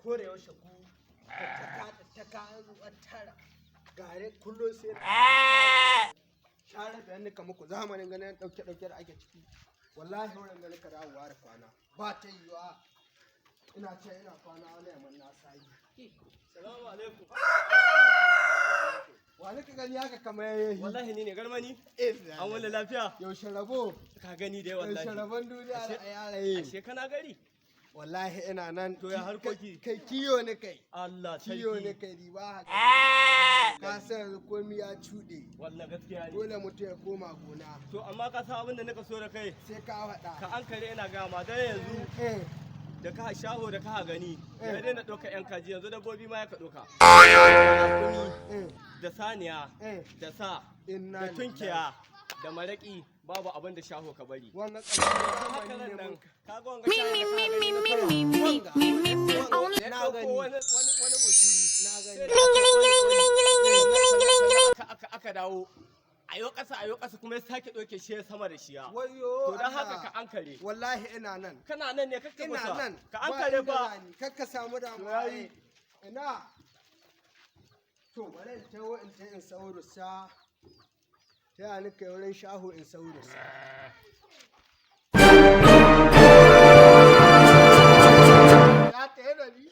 ko da yaushe ku ta ka ruwan tara gare kullum sai share da yannika muku zamanin ganin dauke da ake ciki wallahi wurin ganin ka dawowa da kwana ba ta yiwa ina kwana wani yamman na sayi. Salamu alaikum. Wani ka gani haka kamar yayi. Wallahi ni ne garmani. An wani lafiya. Yaushe rabo. Ka gani dai wallahi. Yaushe rabon duniya da ayaraye. Ashe kana gari. Wallahi ina nan. To ya harkoki. Kai kiyo ne kai. Allah sarki. Kiyo ne kai riba. Ka san yanzu komai ya cuɗe. Wallahi gaskiya ne. Dole mutum ya koma gona. To amma ka san abin da nika so da kai. Sai ka faɗa. Ka an kare ina ga ma dan yanzu. Da ka shaho da ka gani ya daina ɗauka 'yan kaji yanzu dabbobi ma ya ka ɗauka da saniya da sa da tunkiya da maraƙi babu abin da shaho ka bari wannan hakanan nan ka ga wanga na gani wani aka dawo ayo ƙasa kuma ya sake ɗauke shi ya sama da shiya. Wayo to don haka ka ankare. Wallahi ina nan. Kana nan ne kakka kusa. Ina nan. Ka ankare ba. Kakka samu damuwa. Ina. To bari in tawo in saurusa. Ta ya nika wurin shaho in saurusa. Ya ta yi da ni.